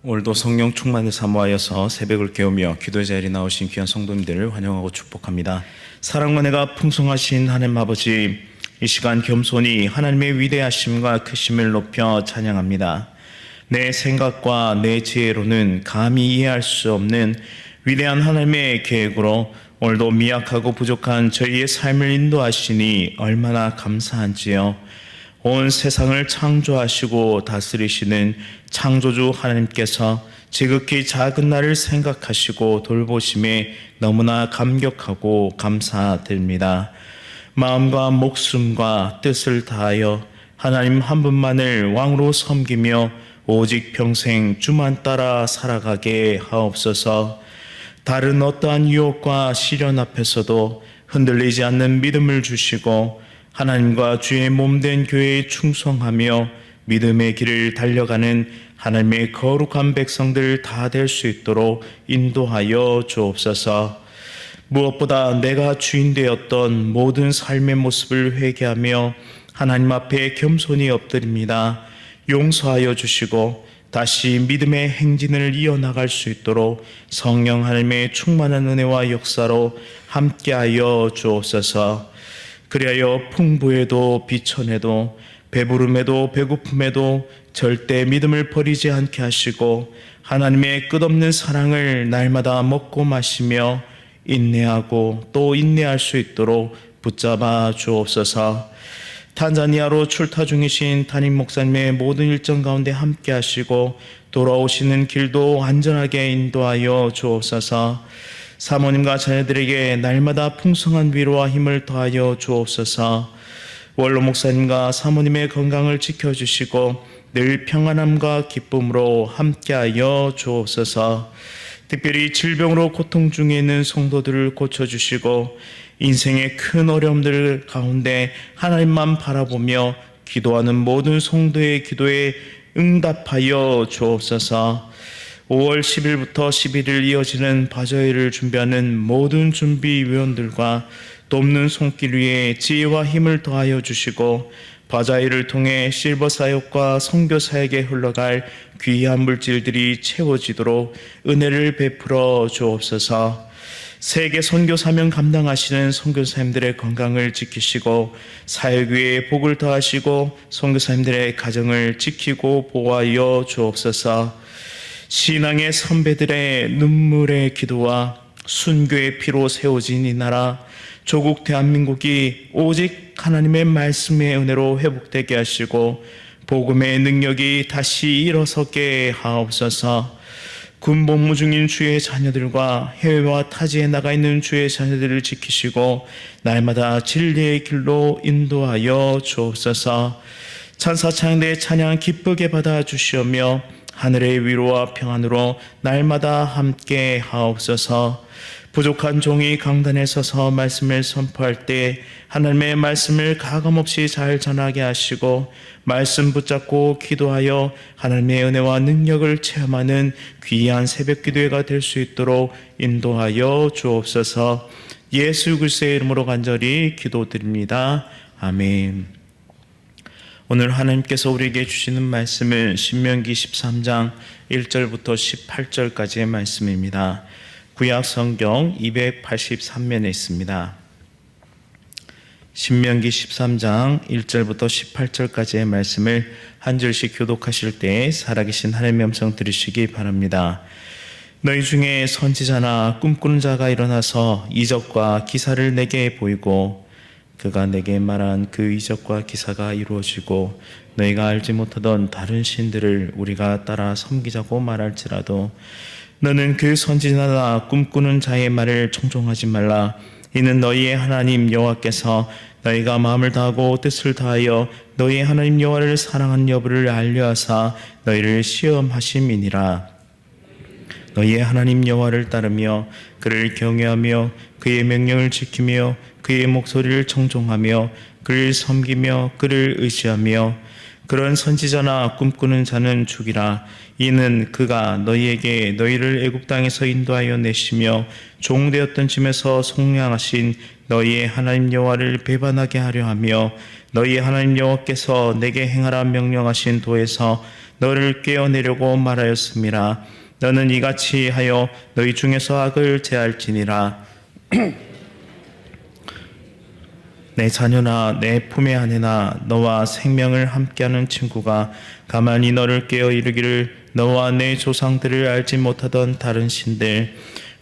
오늘도 성령 충만을 사모하여서 새벽을 깨우며 기도의 자리에 나오신 귀한 성도님들을 환영하고 축복합니다. 사랑과 은혜가 풍성하신 하나님 아버지, 이 시간 겸손히 하나님의 위대하심과 크심을 높여 찬양합니다. 내 생각과 내 지혜로는 감히 이해할 수 없는 위대한 하나님의 계획으로 오늘도 미약하고 부족한 저희의 삶을 인도하시니 얼마나 감사한지요. 온 세상을 창조하시고 다스리시는 창조주 하나님께서 지극히 작은 나를 생각하시고 돌보심에 너무나 감격하고 감사드립니다. 마음과 목숨과 뜻을 다하여 하나님 한 분만을 왕으로 섬기며 오직 평생 주만 따라 살아가게 하옵소서. 다른 어떠한 유혹과 시련 앞에서도 흔들리지 않는 믿음을 주시고 하나님과 주의 몸된 교회에 충성하며 믿음의 길을 달려가는 하나님의 거룩한 백성들 다 될 수 있도록 인도하여 주옵소서. 무엇보다 내가 주인 되었던 모든 삶의 모습을 회개하며 하나님 앞에 겸손히 엎드립니다. 용서하여 주시고 다시 믿음의 행진을 이어나갈 수 있도록 성령 하나님의 충만한 은혜와 역사로 함께하여 주옵소서. 그리하여 풍부에도 비천에도 배부름에도 배고픔에도 절대 믿음을 버리지 않게 하시고 하나님의 끝없는 사랑을 날마다 먹고 마시며 인내하고 또 인내할 수 있도록 붙잡아 주옵소서. 탄자니아로 출타 중이신 담임 목사님의 모든 일정 가운데 함께 하시고 돌아오시는 길도 안전하게 인도하여 주옵소서. 사모님과 자녀들에게 날마다 풍성한 위로와 힘을 더하여 주옵소서. 원로 목사님과 사모님의 건강을 지켜주시고 늘 평안함과 기쁨으로 함께하여 주옵소서. 특별히 질병으로 고통 중에 있는 성도들을 고쳐주시고 인생의 큰 어려움들 가운데 하나님만 바라보며 기도하는 모든 성도의 기도에 응답하여 주옵소서. 5월 10일부터 11일 이어지는 바저회를 준비하는 모든 준비위원들과 돕는 손길 위에 지혜와 힘을 더하여 주시고 바자회를 통해 실버 사역과 선교 사역에 흘러갈 귀한 물질들이 채워지도록 은혜를 베풀어 주옵소서. 세계 선교 사명 감당하시는 선교사님들의 건강을 지키시고 사역 위에 복을 더하시고 선교사님들의 가정을 지키고 보호하여 주옵소서. 신앙의 선배들의 눈물의 기도와 순교의 피로 세워진 이 나라 조국 대한민국이 오직 하나님의 말씀의 은혜로 회복되게 하시고 복음의 능력이 다시 일어서게 하옵소서. 군복무 중인 주의 자녀들과 해외와 타지에 나가 있는 주의 자녀들을 지키시고 날마다 진리의 길로 인도하여 주옵소서. 천사 찬양대의 찬양 기쁘게 받아 주시오며 하늘의 위로와 평안으로 날마다 함께 하옵소서. 부족한 종이 강단에 서서 말씀을 선포할 때 하나님의 말씀을 가감없이 잘 전하게 하시고 말씀 붙잡고 기도하여 하나님의 은혜와 능력을 체험하는 귀한 새벽 기도회가 될 수 있도록 인도하여 주옵소서. 예수 그리스도의 이름으로 간절히 기도드립니다. 아멘. 오늘 하나님께서 우리에게 주시는 말씀은 신명기 13장 1절부터 18절까지의 말씀입니다. 구약 성경 283면에 있습니다. 신명기 13장 1절부터 18절까지의 말씀을 한 절씩 교독하실 때 살아계신 하나님의 음성 들으시기 바랍니다. 너희 중에 선지자나 꿈꾸는 자가 일어나서 이적과 기사를 내게 보이고 그가 내게 말한 그 이적과 기사가 이루어지고 너희가 알지 못하던 다른 신들을 우리가 따라 섬기자고 말할지라도 너는 그 선지자나 꿈꾸는 자의 말을 청종하지 말라. 이는 너희의 하나님 여호와께서 너희가 마음을 다하고 뜻을 다하여 너희의 하나님 여호와를 사랑한 여부를 알려하사 너희를 시험하심이니라. 너희의 하나님 여호와를 따르며 그를 경외하며 그의 명령을 지키며 그의 목소리를 청종하며 그를 섬기며 그를 의지하며 그런 선지자나 꿈꾸는 자는 죽이라. 이는 그가 너희에게 너희를 애굽 땅에서 인도하여 내시며 종되었던 짐에서 속량하신 너희의 하나님 여호와를 배반하게 하려 하며 너희 하나님 여호와께서 내게 행하라 명령하신 도에서 너를 꿰어내려고 말하였음이라. 너는 이같이 하여 너희 중에서 악을 제할지니라. 내 자녀나 내 품의 아내나 너와 생명을 함께하는 친구가 가만히 너를 깨어 이르기를 너와 내 조상들을 알지 못하던 다른 신들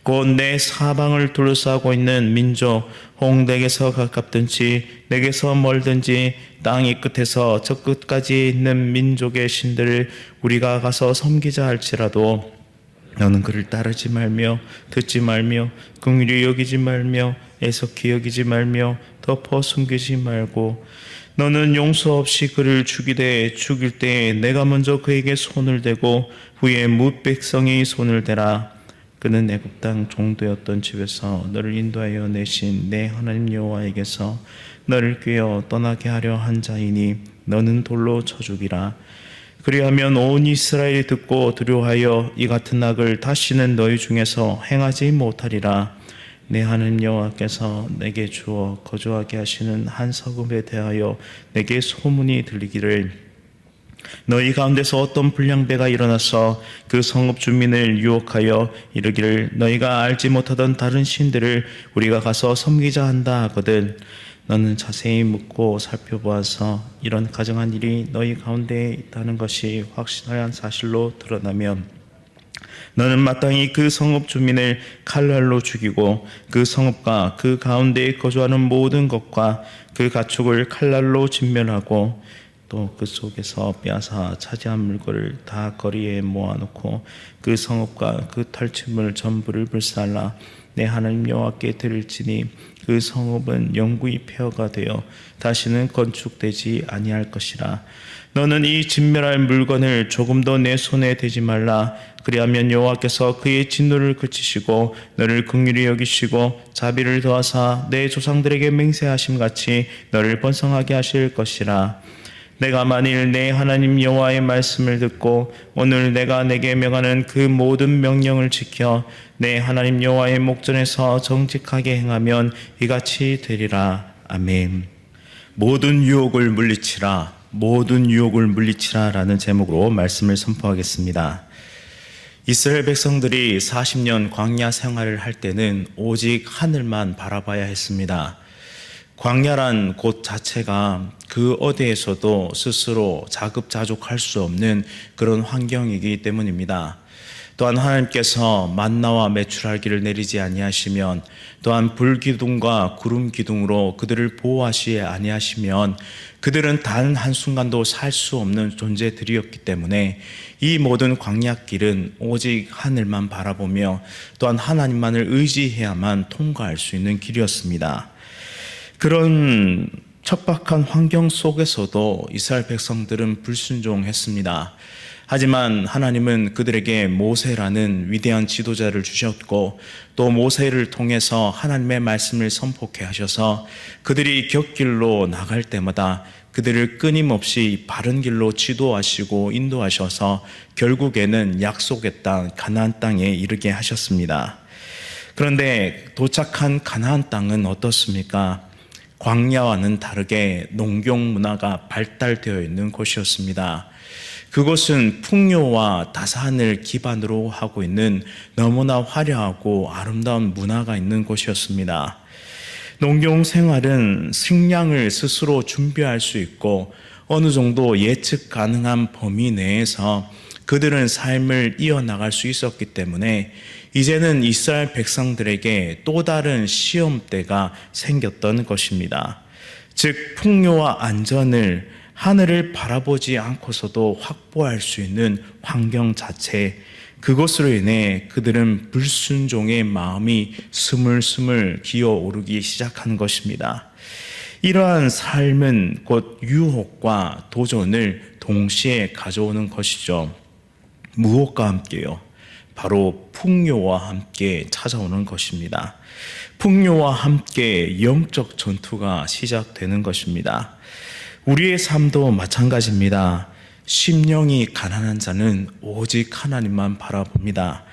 곧 내 사방을 둘러싸고 있는 민족 혹 내게서 가깝든지 내게서 멀든지 땅이 끝에서 저 끝까지 있는 민족의 신들을 우리가 가서 섬기자 할지라도 너는 그를 따르지 말며 듣지 말며 긍휼히 여기지 말며 애석히 여기지 말며 덮어 숨기지 말고 너는 용서 없이 그를 죽일 때에 내가 먼저 그에게 손을 대고 후에 뭇 백성이 손을 대라. 그는 애굽 땅 종되었던 집에서 너를 인도하여 내신 내 하나님 여호와에게서 너를 꾀어 떠나게 하려 한 자이니 너는 돌로 쳐 죽이라. 그리하면 온 이스라엘이 듣고 두려워하여 이 같은 악을 다시는 너희 중에서 행하지 못하리라. 내 하나님 여호와께서 내게 주어 거주하게 하시는 한 성읍에 대하여 내게 소문이 들리기를 너희 가운데서 어떤 불량배가 일어나서 그 성읍 주민을 유혹하여 이르기를 너희가 알지 못하던 다른 신들을 우리가 가서 섬기자 한다 하거든. 너는 자세히 묻고 살펴보아서 이런 가정한 일이 너희 가운데에 있다는 것이 확실한 사실로 드러나면 너는 마땅히 그 성읍 주민을 칼날로 죽이고 그 성읍과 그 가운데에 거주하는 모든 것과 그 가축을 칼날로 진멸하고 또 그 속에서 빼앗아 차지한 물건을 다 거리에 모아놓고 그 성읍과 그 탈취물 전부를 불살라 내 하나님 여호와께 드릴지니 그 성읍은 영구히 폐허가 되어 다시는 건축되지 아니할 것이라. 너는 이 진멸할 물건을 조금도 내 손에 대지 말라. 그리하면 여호와께서 그의 진노를 그치시고 너를 긍휼히 여기시고 자비를 더하사 내 조상들에게 맹세하심 같이 너를 번성하게 하실 것이라. 내가 만일 내 하나님 여호와의 말씀을 듣고 오늘 내가 내게 명하는 그 모든 명령을 지켜 내 하나님 여호와의 목전에서 정직하게 행하면 이같이 되리라. 아멘. 모든 유혹을 물리치라, 모든 유혹을 물리치라 라는 제목으로 말씀을 선포하겠습니다. 이스라엘 백성들이 40년 광야 생활을 할 때는 오직 하늘만 바라봐야 했습니다. 광야란 곳 자체가 그 어디에서도 스스로 자급자족할 수 없는 그런 환경이기 때문입니다. 또한 하나님께서 만나와 메추라기를 내리지 아니하시면, 또한 불기둥과 구름기둥으로 그들을 보호하시지 아니하시면 그들은 단 한순간도 살 수 없는 존재들이었기 때문에 이 모든 광야길은 오직 하늘만 바라보며 또한 하나님만을 의지해야만 통과할 수 있는 길이었습니다. 그런 척박한 환경 속에서도 이스라엘 백성들은 불순종했습니다. 하지만 하나님은 그들에게 모세라는 위대한 지도자를 주셨고 또 모세를 통해서 하나님의 말씀을 선포케 하셔서 그들이 곁길로 나갈 때마다 그들을 끊임없이 바른 길로 지도하시고 인도하셔서 결국에는 약속의 땅 가나안 땅에 이르게 하셨습니다. 그런데 도착한 가나안 땅은 어떻습니까? 광야와는 다르게 농경 문화가 발달되어 있는 곳이었습니다. 그곳은 풍요와 다산을 기반으로 하고 있는 너무나 화려하고 아름다운 문화가 있는 곳이었습니다. 농경 생활은 식량을 스스로 준비할 수 있고 어느 정도 예측 가능한 범위 내에서 그들은 삶을 이어나갈 수 있었기 때문에 이제는 이스라엘 백성들에게 또 다른 시험대가 생겼던 것입니다. 즉 풍요와 안전을 하늘을 바라보지 않고서도 확보할 수 있는 환경 자체, 그것으로 인해 그들은 불순종의 마음이 스물스물 기어오르기 시작한 것입니다. 이러한 삶은 곧 유혹과 도전을 동시에 가져오는 것이죠. 무엇과 함께요? 바로 풍요와 함께 찾아오는 것입니다. 풍요와 함께 영적 전투가 시작되는 것입니다. 우리의 삶도 마찬가지입니다. 심령이 가난한 자는 오직 하나님만 바라봅니다.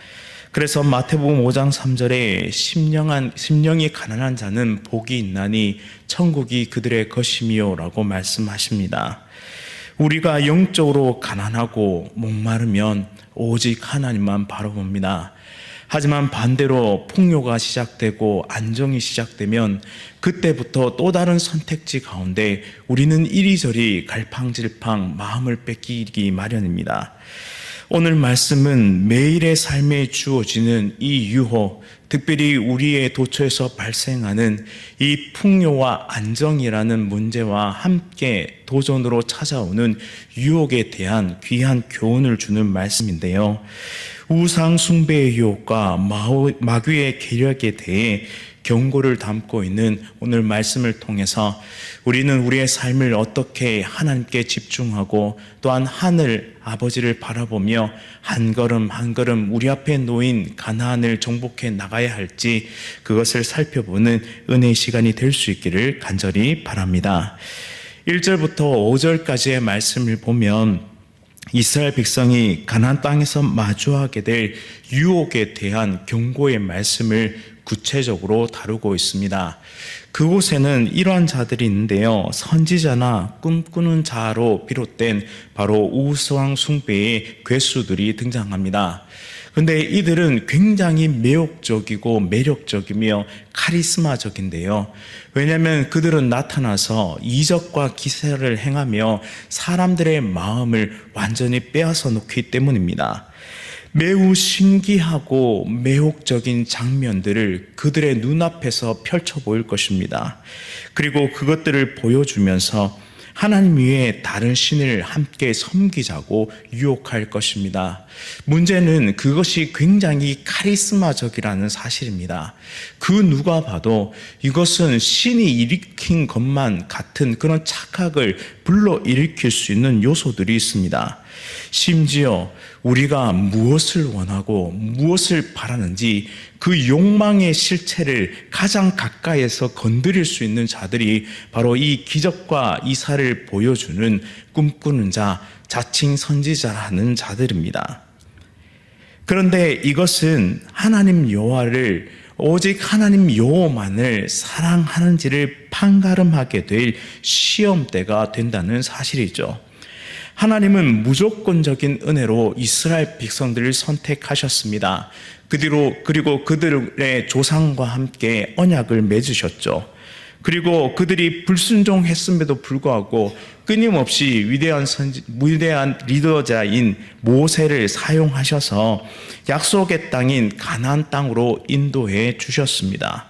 그래서 마태복음 5장 3절에 심령이 가난한 자는 복이 있나니 천국이 그들의 것이미요 라고 말씀하십니다. 우리가 영적으로 가난하고 목마르면 오직 하나님만 바라봅니다. 하지만 반대로 폭력가 시작되고 안정이 시작되면 그때부터 또 다른 선택지 가운데 우리는 이리저리 갈팡질팡 마음을 뺏기기 마련입니다. 오늘 말씀은 매일의 삶에 주어지는 이 유혹, 특별히 우리의 도처에서 발생하는 이 풍요와 안정이라는 문제와 함께 도전으로 찾아오는 유혹에 대한 귀한 교훈을 주는 말씀인데요. 우상 숭배의 유혹과 마귀의 계략에 대해 경고를 담고 있는 오늘 말씀을 통해서 우리는 우리의 삶을 어떻게 하나님께 집중하고 또한 하늘 아버지를 바라보며 한 걸음 한 걸음 우리 앞에 놓인 가나안을 정복해 나가야 할지 그것을 살펴보는 은혜의 시간이 될 수 있기를 간절히 바랍니다. 1절부터 5절까지의 말씀을 보면 이스라엘 백성이 가나안 땅에서 마주하게 될 유혹에 대한 경고의 말씀을 구체적으로 다루고 있습니다. 그곳에는 이러한 자들이 있는데요. 선지자나 꿈꾸는 자로 비롯된 바로 우상 숭배의 괴수들이 등장합니다. 그런데 이들은 굉장히 매혹적이고 매력적이며 카리스마적인데요. 왜냐하면 그들은 나타나서 이적과 기사를 행하며 사람들의 마음을 완전히 빼앗아 놓기 때문입니다. 매우 신기하고 매혹적인 장면들을 그들의 눈앞에서 펼쳐 보일 것입니다. 그리고 그것들을 보여주면서 하나님 외에 다른 신을 함께 섬기자고 유혹할 것입니다. 문제는 그것이 굉장히 카리스마적이라는 사실입니다. 그 누가 봐도 이것은 신이 일으킨 것만 같은 그런 착각을 불러일으킬 수 있는 요소들이 있습니다. 심지어 우리가 무엇을 원하고 무엇을 바라는지 그 욕망의 실체를 가장 가까이에서 건드릴 수 있는 자들이 바로 이 기적과 이사를 보여주는 꿈꾸는 자, 자칭 선지자라는 자들입니다. 그런데 이것은 하나님 여호와를 오직 하나님 여호와만을 사랑하는지를 판가름하게 될 시험대가 된다는 사실이죠. 하나님은 무조건적인 은혜로 이스라엘 백성들을 선택하셨습니다. 그리고 그들의 조상과 함께 언약을 맺으셨죠. 그리고 그들이 불순종했음에도 불구하고 끊임없이 위대한 리더자인 모세를 사용하셔서 약속의 땅인 가나안 땅으로 인도해 주셨습니다.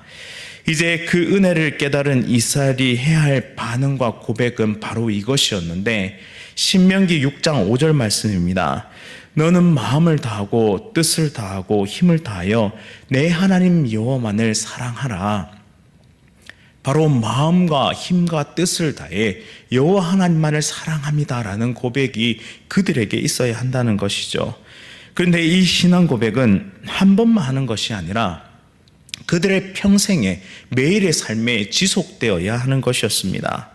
이제 그 은혜를 깨달은 이스라엘이 해야 할 반응과 고백은 바로 이것이었는데 신명기 6장 5절 말씀입니다. 너는 마음을 다하고 뜻을 다하고 힘을 다하여 내 하나님 여호와만을 사랑하라. 바로 마음과 힘과 뜻을 다해 여호와 하나님만을 사랑합니다라는 고백이 그들에게 있어야 한다는 것이죠. 그런데 이 신앙 고백은 한 번만 하는 것이 아니라 그들의 평생에 매일의 삶에 지속되어야 하는 것이었습니다.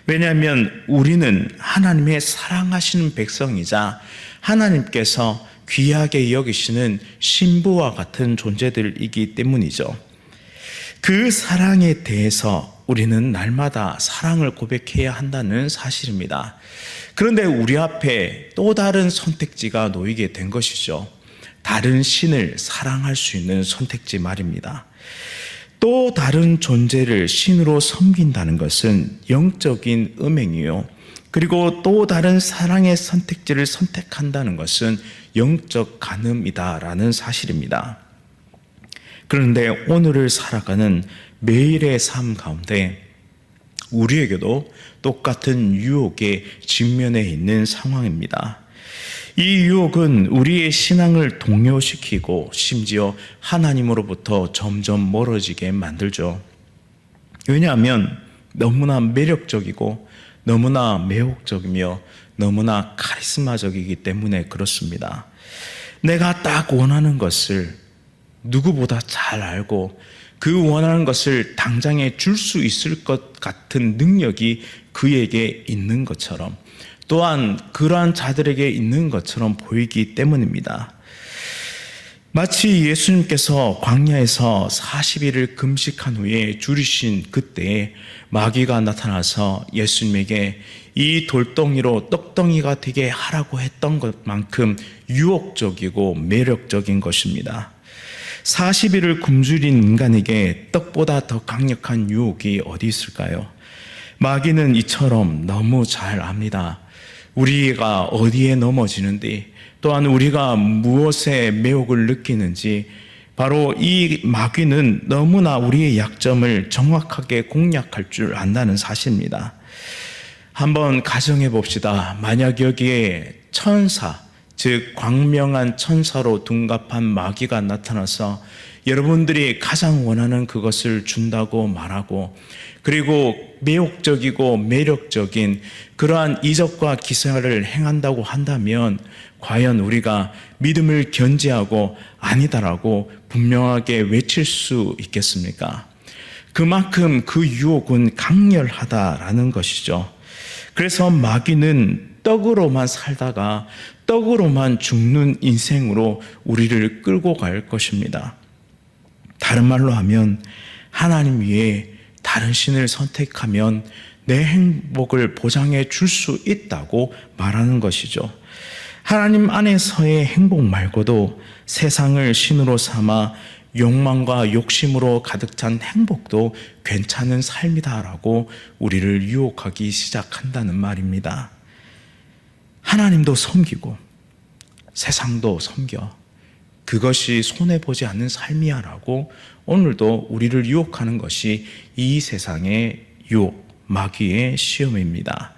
왜냐하면 우리는 하나님의 사랑하시는 백성이자 하나님께서 귀하게 여기시는 신부와 같은 존재들이기 때문이죠. 그 사랑에 대해서 우리는 날마다 사랑을 고백해야 한다는 사실입니다. 그런데 우리 앞에 또 다른 선택지가 놓이게 된 것이죠. 다른 신을 사랑할 수 있는 선택지 말입니다. 또 다른 존재를 신으로 섬긴다는 것은 영적인 음행이요. 그리고 또 다른 사랑의 선택지를 선택한다는 것은 영적 간음이다라는 사실입니다. 그런데 오늘을 살아가는 매일의 삶 가운데 우리에게도 똑같은 유혹에 직면해 있는 상황입니다. 이 유혹은 우리의 신앙을 동요시키고 심지어 하나님으로부터 점점 멀어지게 만들죠. 왜냐하면 너무나 매력적이고 너무나 매혹적이며 너무나 카리스마적이기 때문에 그렇습니다. 내가 딱 원하는 것을 누구보다 잘 알고 그 원하는 것을 당장에 줄 수 있을 것 같은 능력이 그에게 있는 것처럼 또한 그러한 자들에게 있는 것처럼 보이기 때문입니다. 마치 예수님께서 광야에서 40일을 금식한 후에 줄이신 그때 마귀가 나타나서 예수님에게 이 돌덩이로 떡덩이가 되게 하라고 했던 것만큼 유혹적이고 매력적인 것입니다. 40일을 굶주린 인간에게 떡보다 더 강력한 유혹이 어디 있을까요? 마귀는 이처럼 너무 잘 압니다. 우리가 어디에 넘어지는지, 또한 우리가 무엇에 매혹을 느끼는지, 바로 이 마귀는 너무나 우리의 약점을 정확하게 공략할 줄 안다는 사실입니다. 한번 가정해 봅시다. 만약 여기에 천사, 즉 광명한 천사로 둔갑한 마귀가 나타나서 여러분들이 가장 원하는 그것을 준다고 말하고, 그리고 매혹적이고 매력적인 그러한 이적과 기사를 행한다고 한다면 과연 우리가 믿음을 견지하고 아니다라고 분명하게 외칠 수 있겠습니까? 그만큼 그 유혹은 강렬하다라는 것이죠. 그래서 마귀는 떡으로만 살다가 떡으로만 죽는 인생으로 우리를 끌고 갈 것입니다. 다른 말로 하면 하나님 위에 다른 신을 선택하면 내 행복을 보장해 줄 수 있다고 말하는 것이죠. 하나님 안에서의 행복 말고도 세상을 신으로 삼아 욕망과 욕심으로 가득 찬 행복도 괜찮은 삶이다라고 우리를 유혹하기 시작한다는 말입니다. 하나님도 섬기고 세상도 섬겨. 그것이 손해보지 않는 삶이야라고 오늘도 우리를 유혹하는 것이 이 세상의 유혹, 마귀의 시험입니다.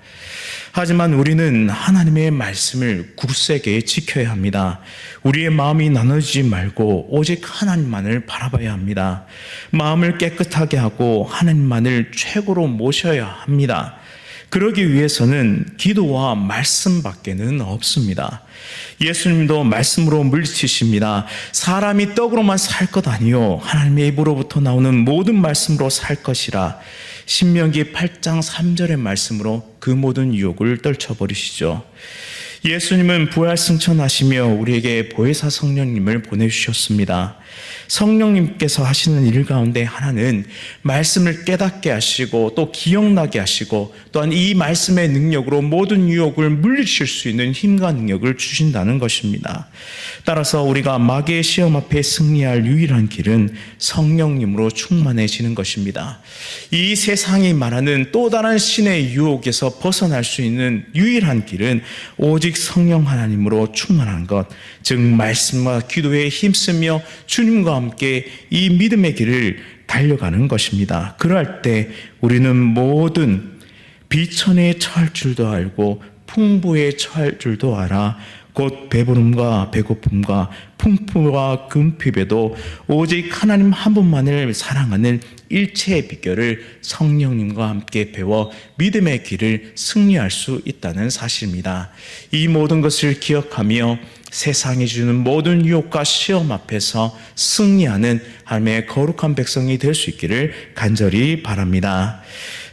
하지만 우리는 하나님의 말씀을 굳세게 지켜야 합니다. 우리의 마음이 나눠지지 말고 오직 하나님만을 바라봐야 합니다. 마음을 깨끗하게 하고 하나님만을 최고로 모셔야 합니다. 그러기 위해서는 기도와 말씀밖에는 없습니다. 예수님도 말씀으로 물리치십니다. 사람이 떡으로만 살 것 아니요 하나님의 입으로부터 나오는 모든 말씀으로 살 것이라. 신명기 8장 3절의 말씀으로 그 모든 유혹을 떨쳐버리시죠. 예수님은 부활 승천하시며 우리에게 보혜사 성령님을 보내주셨습니다. 성령님께서 하시는 일 가운데 하나는 말씀을 깨닫게 하시고 또 기억나게 하시고 또한 이 말씀의 능력으로 모든 유혹을 물리칠 수 있는 힘과 능력을 주신다는 것입니다. 따라서 우리가 마귀의 시험 앞에 승리할 유일한 길은 성령님으로 충만해지는 것입니다. 이 세상이 말하는 또 다른 신의 유혹에서 벗어날 수 있는 유일한 길은 오직 성령 하나님으로 충만한 것, 즉 말씀과 기도에 힘쓰며 주님과 함께 이 믿음의 길을 달려가는 것입니다. 그럴 때 우리는 모든 비천에 처할 줄도 알고 풍부에 처할 줄도 알아. 곧 배부름과 배고픔과 풍부와 금핍에도 오직 하나님 한 분만을 사랑하는 일체의 비결을 성령님과 함께 배워 믿음의 길을 승리할 수 있다는 사실입니다. 이 모든 것을 기억하며 세상이 주는 모든 유혹과 시험 앞에서 승리하는 하나님의 거룩한 백성이 될 수 있기를 간절히 바랍니다.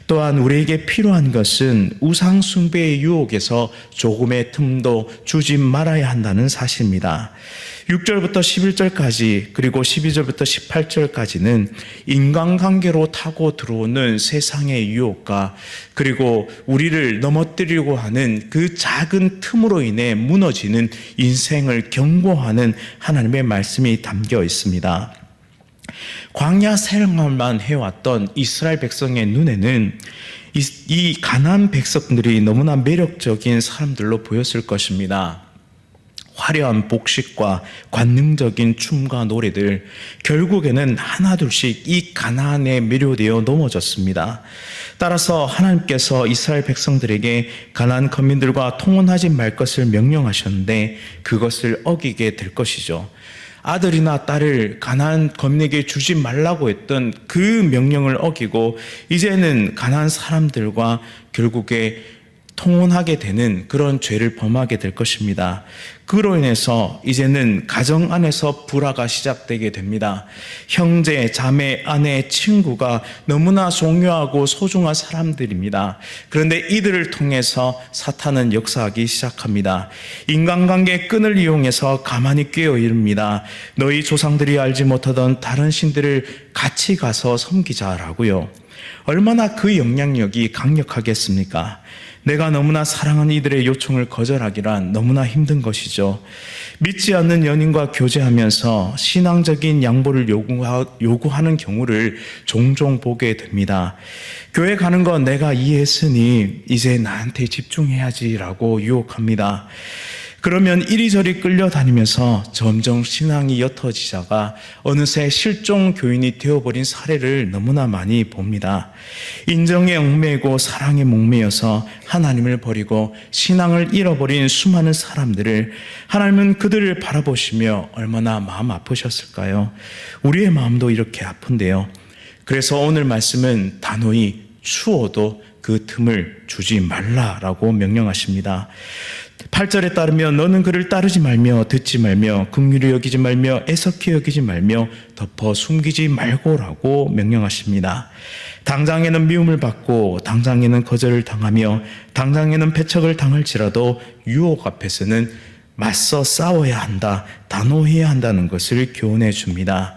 또한 우리에게 필요한 것은 우상 숭배의 유혹에서 조금의 틈도 주지 말아야 한다는 사실입니다. 6절부터 11절까지 그리고 12절부터 18절까지는 인간관계로 타고 들어오는 세상의 유혹과 그리고 우리를 넘어뜨리려고 하는 그 작은 틈으로 인해 무너지는 인생을 경고하는 하나님의 말씀이 담겨 있습니다. 광야 생활만 해왔던 이스라엘 백성의 눈에는 이 가나안 백성들이 너무나 매력적인 사람들로 보였을 것입니다. 화려한 복식과 관능적인 춤과 노래들, 결국에는 하나둘씩 이 가나안에 매료되어 넘어졌습니다. 따라서 하나님께서 이스라엘 백성들에게 가나안 거민들과 통혼하지 말 것을 명령하셨는데 그것을 어기게 될 것이죠. 아들이나 딸을 가나안 거민에게 주지 말라고 했던 그 명령을 어기고 이제는 가나안 사람들과 결국에 통혼하게 되는 그런 죄를 범하게 될 것입니다. 그로 인해서 이제는 가정 안에서 불화가 시작되게 됩니다. 형제, 자매, 아내, 친구가 너무나 중요하고 소중한 사람들입니다. 그런데 이들을 통해서 사탄은 역사하기 시작합니다. 인간관계 끈을 이용해서 가만히 꿰어 이릅니다. 너희 조상들이 알지 못하던 다른 신들을 같이 가서 섬기자라고요. 얼마나 그 영향력이 강력하겠습니까? 내가 너무나 사랑하는 이들의 요청을 거절하기란 너무나 힘든 것이죠. 믿지 않는 연인과 교제하면서 신앙적인 양보를 요구하는 경우를 종종 보게 됩니다. 교회 가는 건 내가 이해했으니 이제 나한테 집중해야지라고 유혹합니다. 그러면 이리저리 끌려다니면서 점점 신앙이 옅어지다가 어느새 실종 교인이 되어버린 사례를 너무나 많이 봅니다. 인정에 얽매이고 사랑에 목매여서 하나님을 버리고 신앙을 잃어버린 수많은 사람들을 하나님은 그들을 바라보시며 얼마나 마음 아프셨을까요? 우리의 마음도 이렇게 아픈데요. 그래서 오늘 말씀은 단호히 추워도 그 틈을 주지 말라라고 명령하십니다. 8절에 따르면 너는 그를 따르지 말며 듣지 말며 긍휼히 여기지 말며 애석히 여기지 말며 덮어 숨기지 말고라고 명령하십니다. 당장에는 미움을 받고 당장에는 거절을 당하며 당장에는 배척을 당할지라도 유혹 앞에서는 맞서 싸워야 한다, 단호해야 한다는 것을 교훈해 줍니다.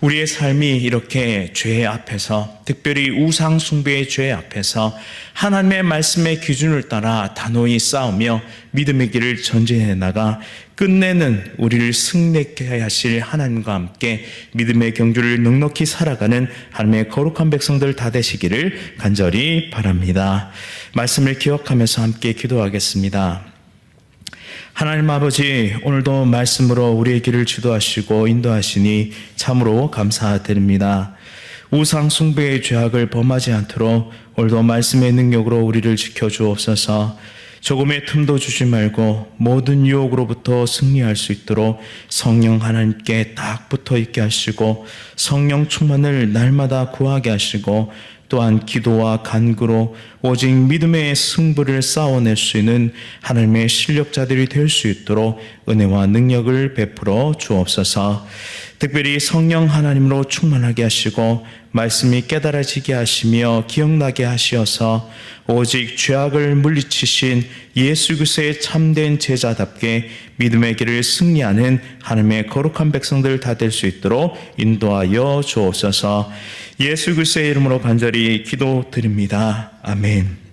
우리의 삶이 이렇게 죄 앞에서, 특별히 우상 숭배의 죄 앞에서 하나님의 말씀의 기준을 따라 단호히 싸우며 믿음의 길을 전진해 나가 끝내는 우리를 승리케 하실 하나님과 함께 믿음의 경주를 넉넉히 살아가는 하나님의 거룩한 백성들 다 되시기를 간절히 바랍니다. 말씀을 기억하면서 함께 기도하겠습니다. 하나님 아버지, 오늘도 말씀으로 우리의 길을 주도하시고 인도하시니 참으로 감사드립니다. 우상 숭배의 죄악을 범하지 않도록 오늘도 말씀의 능력으로 우리를 지켜주옵소서. 조금의 틈도 주지 말고 모든 유혹으로부터 승리할 수 있도록 성령 하나님께 딱 붙어 있게 하시고 성령 충만을 날마다 구하게 하시고 또한 기도와 간구로 오직 믿음의 승부를 싸워낼 수 있는 하나님의 실력자들이 될 수 있도록 은혜와 능력을 베풀어 주옵소서. 특별히 성령 하나님으로 충만하게 하시고 말씀이 깨달아지게 하시며 기억나게 하시어서 오직 죄악을 물리치신 예수 그리스도의 참된 제자답게 믿음의 길을 승리하는 하나님의 거룩한 백성들 다 될 수 있도록 인도하여 주옵소서. 예수 그리스도의 이름으로 간절히 기도드립니다. 아멘.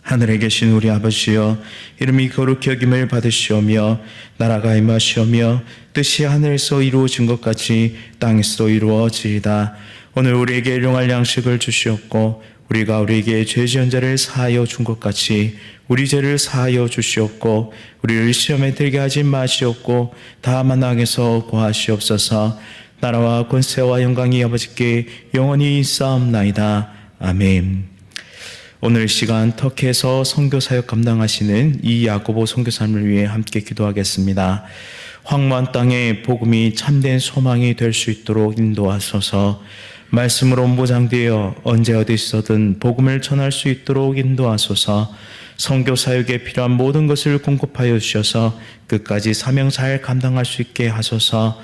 하늘에 계신 우리 아버지여, 이름이 거룩히 여김을 받으시오며 나라가 임하시오며 뜻이 하늘에서 이루어진 것 같이 땅에서도 이루어지이다. 오늘 우리에게 일용할 양식을 주시옵고 우리가 우리에게 죄 지은 자를 사하여 준 것 같이 우리 죄를 사하여 주시옵고 우리를 시험에 들게 하지 마시옵고 다만 악에서 구하시옵소서. 나라와 권세와 영광이 아버지께 영원히 있사옵나이다. 아멘. 오늘 시간 터키에서 선교사역 감당하시는 이 야고보 선교사님을 위해 함께 기도하겠습니다. 황무한 땅에 복음이 참된 소망이 될 수 있도록 인도하소서. 말씀으로 무장되어 언제 어디서든 복음을 전할 수 있도록 인도하소서. 선교사역에 필요한 모든 것을 공급하여 주셔서 끝까지 사명 잘 감당할 수 있게 하소서.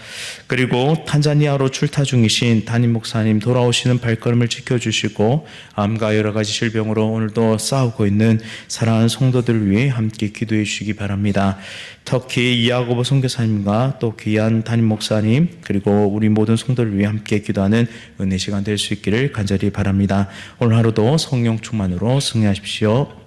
그리고 탄자니아로 출타 중이신 담임 목사님 돌아오시는 발걸음을 지켜주시고 암과 여러 가지 질병으로 오늘도 싸우고 있는 사랑하는 성도들을 위해 함께 기도해 주시기 바랍니다. 터키 야고보 선교사님과 또 귀한 담임 목사님 그리고 우리 모든 성도를 위해 함께 기도하는 은혜 시간 될 수 있기를 간절히 바랍니다. 오늘 하루도 성령 충만으로 승리하십시오.